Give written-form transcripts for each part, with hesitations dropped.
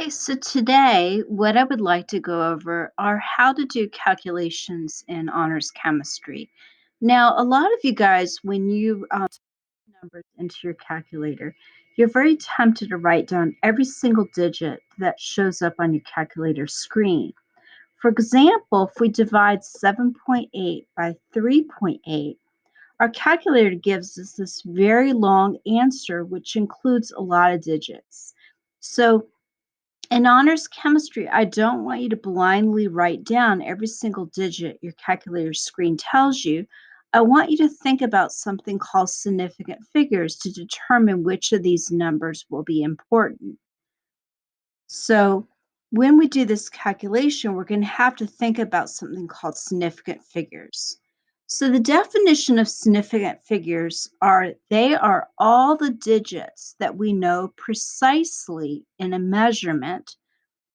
Okay, so today, what I would like to go over are how to do calculations in honors chemistry. Now, a lot of you guys, when you type numbers into your calculator, you're very tempted to write down every single digit that shows up on your calculator screen. For example, if we divide 7.8 by 3.8, our calculator gives us this very long answer, which includes a lot of digits. So in honors chemistry, I don't want you to blindly write down every single digit your calculator screen tells you. I want you to think about something called significant figures to determine which of these numbers will be important. So, when we do this calculation, we're going to have to think about something called significant figures. So, the definition of significant figures are they are all the digits that we know precisely in a measurement,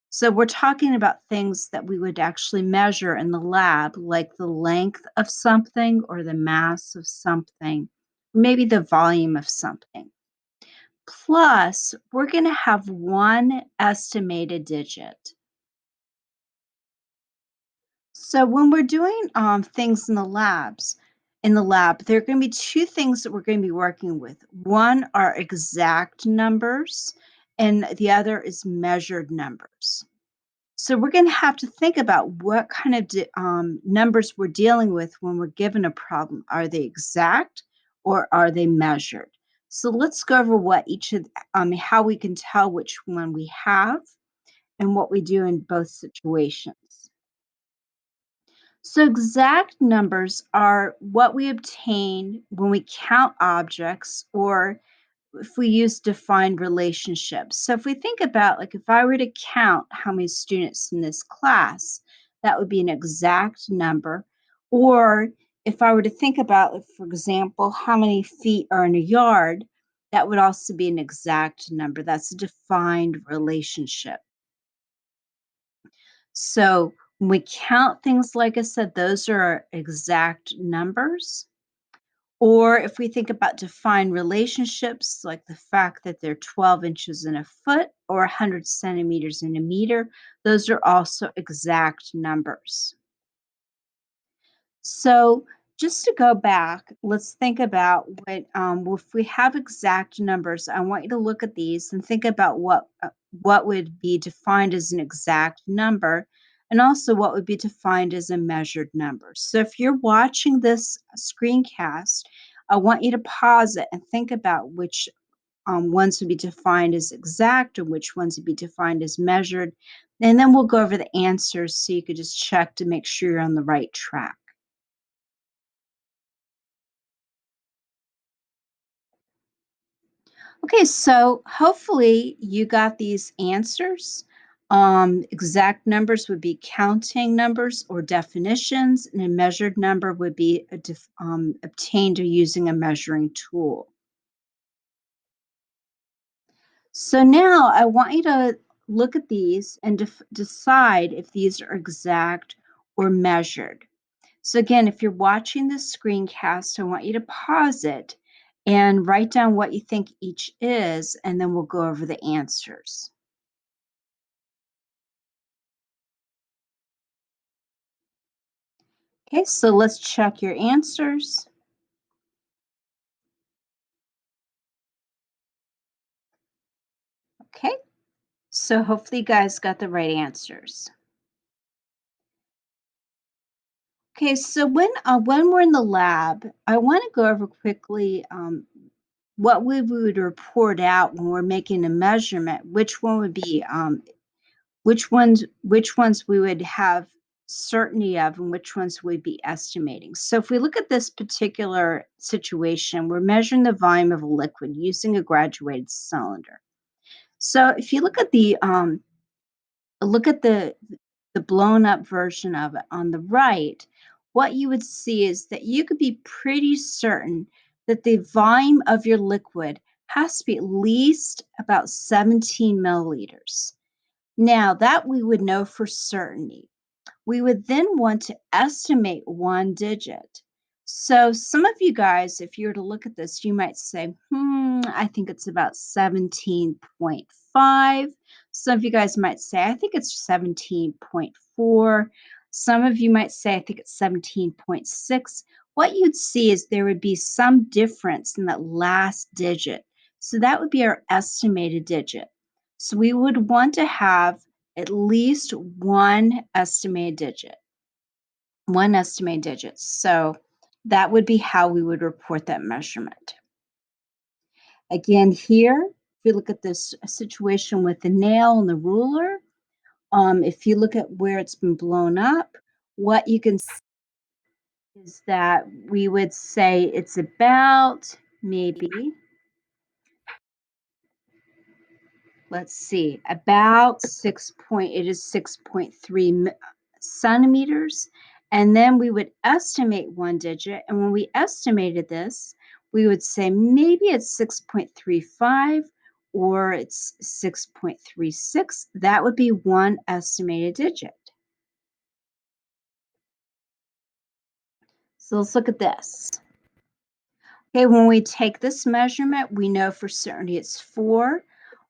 so we're talking about things that we would actually measure in the lab, like the length of something or the mass of something, maybe the volume of something. Plus, we're going to have one estimated digit. So when we're doing things in the lab, there are going to be two things that we're going to be working with. One are exact numbers, and the other is measured numbers. So we're going to have to think about what kind of numbers we're dealing with when we're given a problem. Are they exact or are they measured? So let's go over what each of how we can tell which one we have and what we do in both situations. So exact numbers are what we obtain when we count objects or if we use defined relationships. So if we think about like if I were to count how many students in this class, that would be an exact number. Or if I were to think about, like, for example, how many feet are in a yard, that would also be an exact number. That's a defined relationship. So when we count things, like I said, those are our exact numbers. Or if we think about defined relationships, like the fact that they're 12 inches in a foot or 100 centimeters in a meter, those are also exact numbers. So, just to go back, let's think about if we have exact numbers. I want you to look at these and think about what would be defined as an exact number, and also what would be defined as a measured number. So, if you're watching this screencast, I want you to pause it and think about which ones would be defined as exact and which ones would be defined as measured. And then we'll go over the answers so you could just check to make sure you're on the right track. Okay, so hopefully you got these answers. Exact numbers would be counting numbers or definitions, and a measured number would be obtained using a measuring tool. So now I want you to look at these and decide if these are exact or measured. So again, if you're watching this screencast, I want you to pause it and write down what you think each is, and then we'll go over the answers. Okay, so let's check your answers. Okay, so hopefully you guys got the right answers. Okay, so when we're in the lab, I want to go over quickly what we would report out when we're making a measurement. Which ones we would have certainty of and which ones we'd be estimating. So if we look at this particular situation, we're measuring the volume of a liquid using a graduated cylinder. So if you look at the blown up version of it on the right, what you would see is that you could be pretty certain that the volume of your liquid has to be at least about 17 milliliters. Now, that we would know for certainty. We would then want to estimate one digit. So, some of you guys, if you were to look at this, you might say, I think it's about 17.5. Some of you guys might say, I think it's 17.4. Some of you might say, I think it's 17.6. What you'd see is there would be some difference in that last digit. So that would be our estimated digit. So we would want to have at least one estimated digit. So that would be how we would report that measurement. Again, here, if you look at this situation with the nail and the ruler, if you look at where it's been blown up, what you can see is that we would say it's about maybe, let's see, about it is 6.3 centimeters. And then we would estimate one digit. And when we estimated this, we would say maybe it's 6.35 or it's 6.36. That would be one estimated digit. So let's look at this. Okay, when we take this measurement, we know for certainty it's 4.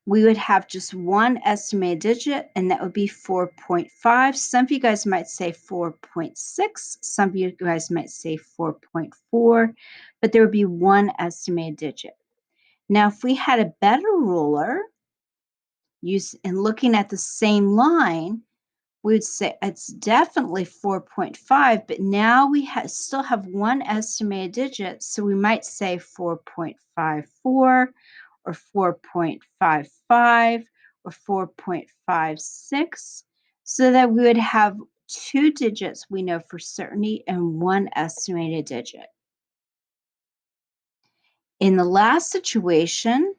We would have just one estimated digit, and that would be 4.5. Some of you guys might say 4.6. Some of you guys might say 4.4, but there would be one estimated digit. Now, if we had a better ruler, and looking at the same line, we would say it's definitely 4.5, but now we still have one estimated digit, so we might say 4.54 or 4.55 or 4.56, so that we would have two digits we know for certainty and one estimated digit. In the last situation,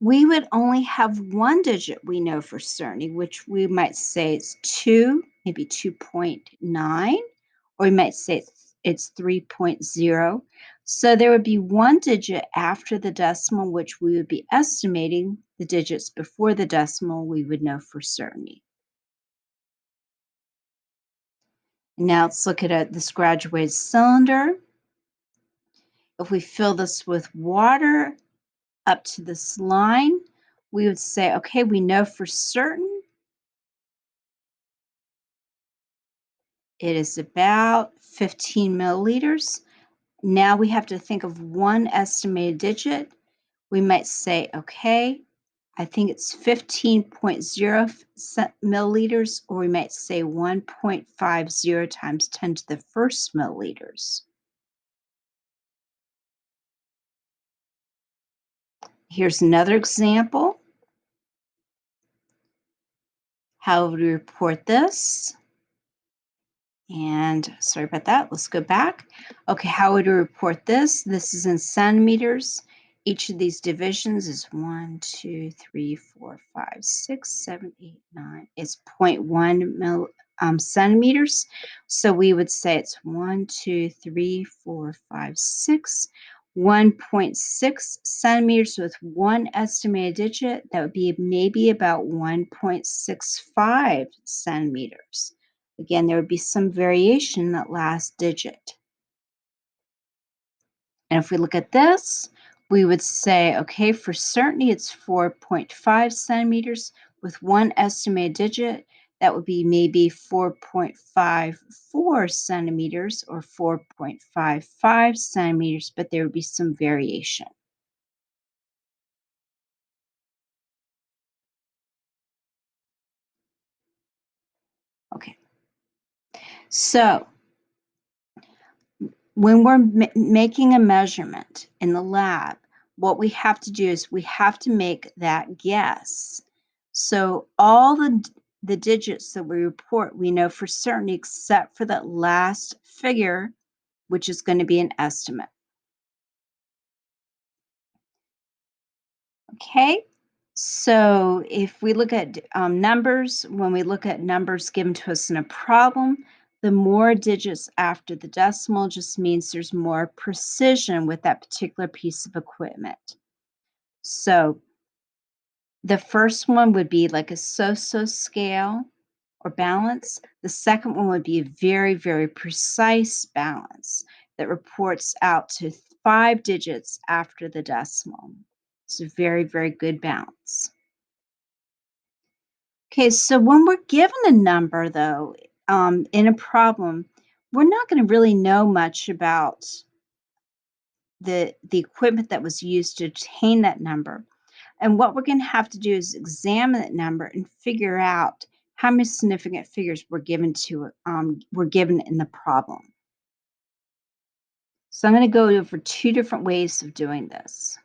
we would only have one digit we know for certainty, which we might say is 2, maybe 2.9, or we might say it's 3.0. So there would be one digit after the decimal, which we would be estimating. The digits before the decimal, we would know for certainty. Now let's look at this graduated cylinder. If we fill this with water up to this line, we would say, okay, we know for certain it is about 15 milliliters. Now we have to think of one estimated digit. We might say, okay, I think it's 15.0 milliliters, or we might say 1.50 times 10 to the first milliliters. Here's another example. How would we report this? And sorry about that. Let's go back. Okay, how would we report this? This is in centimeters. Each of these divisions is 1, 2, 3, 4, 5, 6, 7, 8, 9. It's 0.1 centimeters. So we would say it's 1, 2, 3, 4, 5, 6. 1.6 centimeters with one estimated digit. That would be maybe about 1.65 centimeters. Again, there would be some variation in that last digit. And if we look at this, we would say, okay, for certainty it's 4.5 centimeters with one estimated digit. That would be maybe 4.54 centimeters or 4.55 centimeters, but there would be some variation. Okay, so when we're making a measurement in the lab, what we have to do is we have to make that guess. So all the digits that we report, we know for certain except for that last figure, which is going to be an estimate. Okay, so if we look at numbers, when we look at numbers given to us in a problem, the more digits after the decimal just means there's more precision with that particular piece of equipment. So the first one would be like a so-so scale or balance. The second one would be a very, very precise balance that reports out to 5 digits after the decimal. It's a very, very good balance. Okay, so when we're given a number, though, in a problem, we're not going to really know much about the equipment that was used to obtain that number. And what we're going to have to do is examine that number and figure out how many significant figures were given in the problem. So I'm going to go over two different ways of doing this.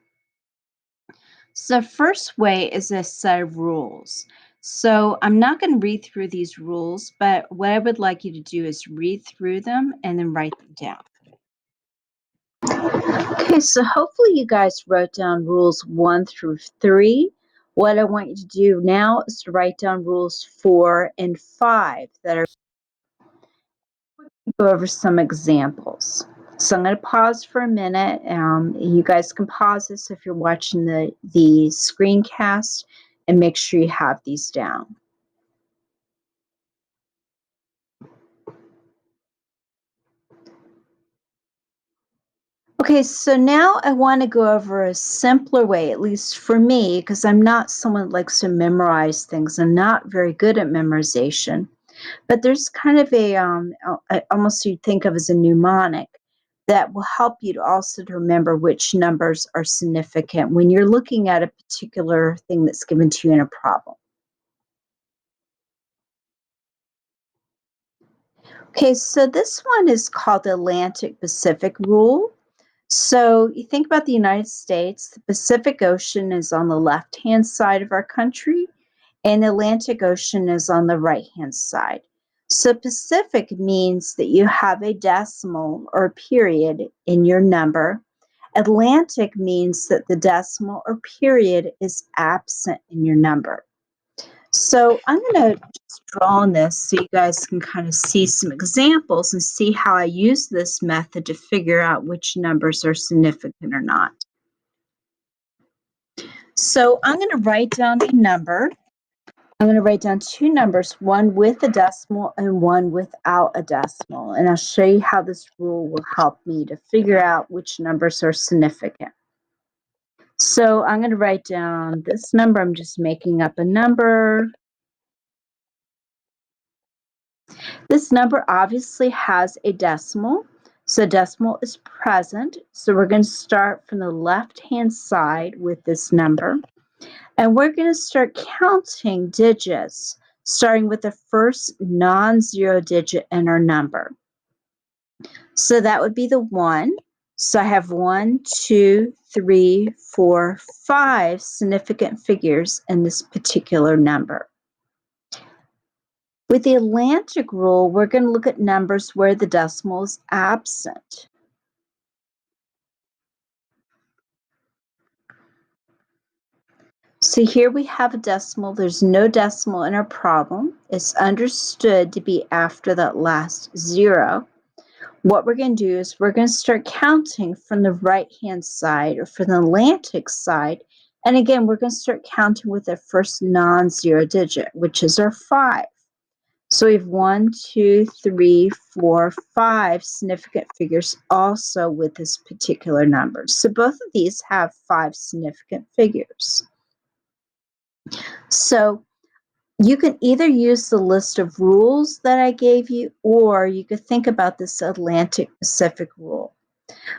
So the first way is a set of rules. So I'm not going to read through these rules, but what I would like you to do is read through them and then write them down. Okay, so hopefully you guys wrote down rules 1 through 3. What I want you to do now is to write down rules 4 and 5 that are go over some examples. So I'm going to pause for a minute. You guys can pause this if you're watching the screencast and make sure you have these down. Okay, so now I want to go over a simpler way, at least for me, because I'm not someone that likes to memorize things. I'm not very good at memorization. But there's kind of almost you'd think of as a mnemonic that will help you to also to remember which numbers are significant when you're looking at a particular thing that's given to you in a problem. Okay, so this one is called the Atlantic Pacific Rule. So you think about the United States, the Pacific Ocean is on the left-hand side of our country, and the Atlantic Ocean is on the right-hand side. So Pacific means that you have a decimal or a period in your number. Atlantic means that the decimal or period is absent in your number. So I'm going to just draw on this so you guys can kind of see some examples and see how I use this method to figure out which numbers are significant or not. So I'm going to write down a number. I'm going to write down two numbers, one with a decimal and one without a decimal. And I'll show you how this rule will help me to figure out which numbers are significant. So I'm going to write down this number. I'm just making up a number. This number obviously has a decimal. So decimal is present. So we're going to start from the left-hand side with this number. And we're going to start counting digits, starting with the first non-zero digit in our number. So that would be the 1. So I have 1, 2, 3, 4, 5 significant figures in this particular number. With the Atlantic rule, we're going to look at numbers where the decimal is absent. So here we have a decimal. There's no decimal in our problem. It's understood to be after that last 0. What we're going to do is we're going to start counting from the right-hand side or from the Atlantic side. And again, we're going to start counting with the first non-zero digit, which is our 5. So we have 1, 2, 3, 4, 5 significant figures also with this particular number. So both of these have 5 significant figures. So you can either use the list of rules that I gave you, or you could think about this Atlantic Pacific rule.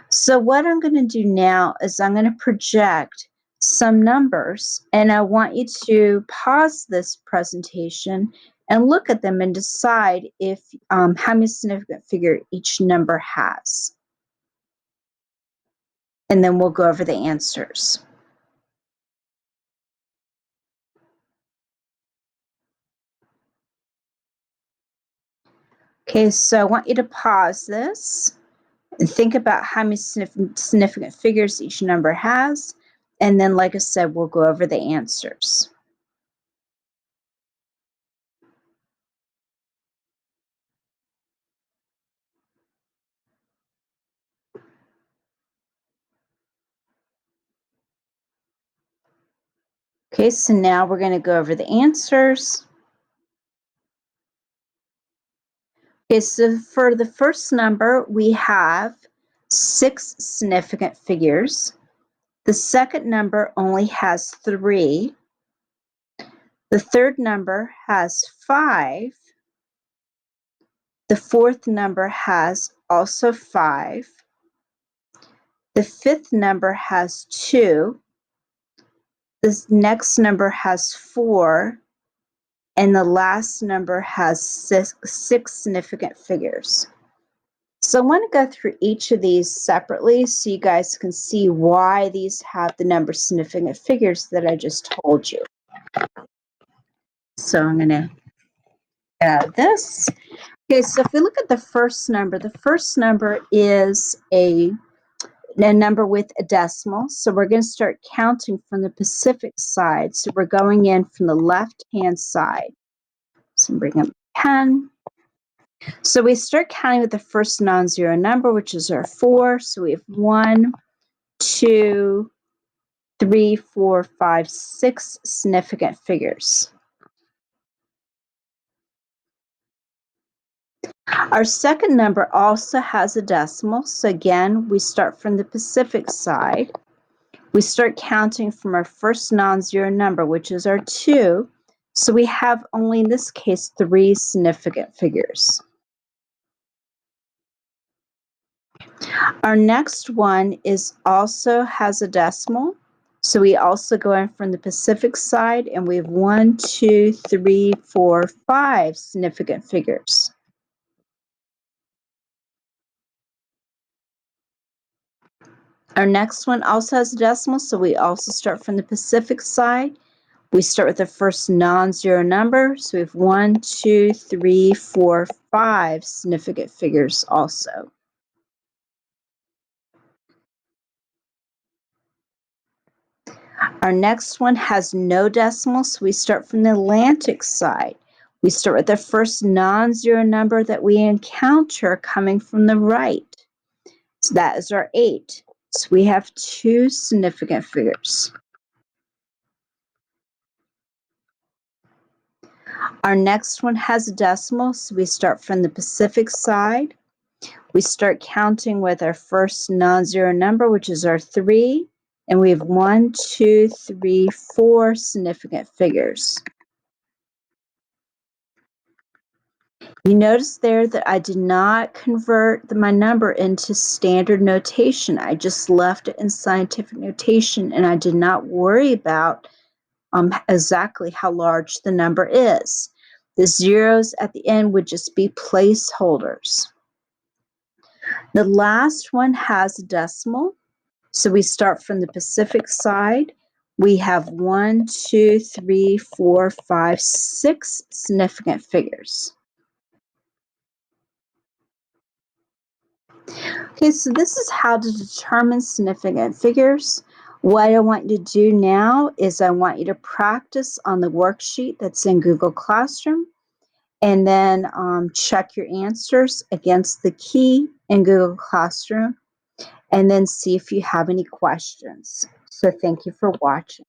So what I'm going to do now is I'm going to project some numbers, and I want you to pause this presentation and look at them and decide if how many significant figure each number has. And then we'll go over the answers. Okay, so I want you to pause this and think about how many significant figures each number has. And then, like I said, we'll go over the answers. Okay, so now we're going to go over the answers. Okay, so for the first number, we have 6 significant figures. The second number only has 3. The third number has 5. The fourth number has also 5. The fifth number has 2. This next number has 4. And the last number has six significant figures. So I want to go through each of these separately so you guys can see why these have the number significant figures that I just told you. So I'm going to add this. Okay, so if we look at the first number is a number with a decimal. So we're going to start counting from the Pacific side. So we're going in from the left-hand side. So bring up 10. So we start counting with the first non-zero number, which is our 4. So we have 1, 2, 3, 4, 5, 6 significant figures. Our second number also has a decimal. So again, we start from the Pacific side. We start counting from our first non-zero number, which is our 2. So we have only, in this case, 3 significant figures. Our next one also has a decimal. So we also go in from the Pacific side, and we have 1, 2, 3, 4, 5 significant figures. Our next one also has a decimal, so we also start from the Pacific side. We start with the first non-zero number, so we have 1, 2, 3, 4, 5 significant figures also. Our next one has no decimal, so we start from the Atlantic side. We start with the first non-zero number that we encounter coming from the right. So that is our 8. So we have 2 significant figures. Our next one has a decimal, so we start from the Pacific side. We start counting with our first non-zero number, which is our 3, and we have 1, 2, 3, 4 significant figures. You notice there that I did not convert my number into standard notation. I just left it in scientific notation, and I did not worry about exactly how large the number is. The zeros at the end would just be placeholders. The last one has a decimal. So we start from the Pacific side. We have 1, 2, 3, 4, 5, 6 significant figures. Okay, so this is how to determine significant figures. What I want you to do now is I want you to practice on the worksheet that's in Google Classroom, and then check your answers against the key in Google Classroom, and then see if you have any questions. So thank you for watching.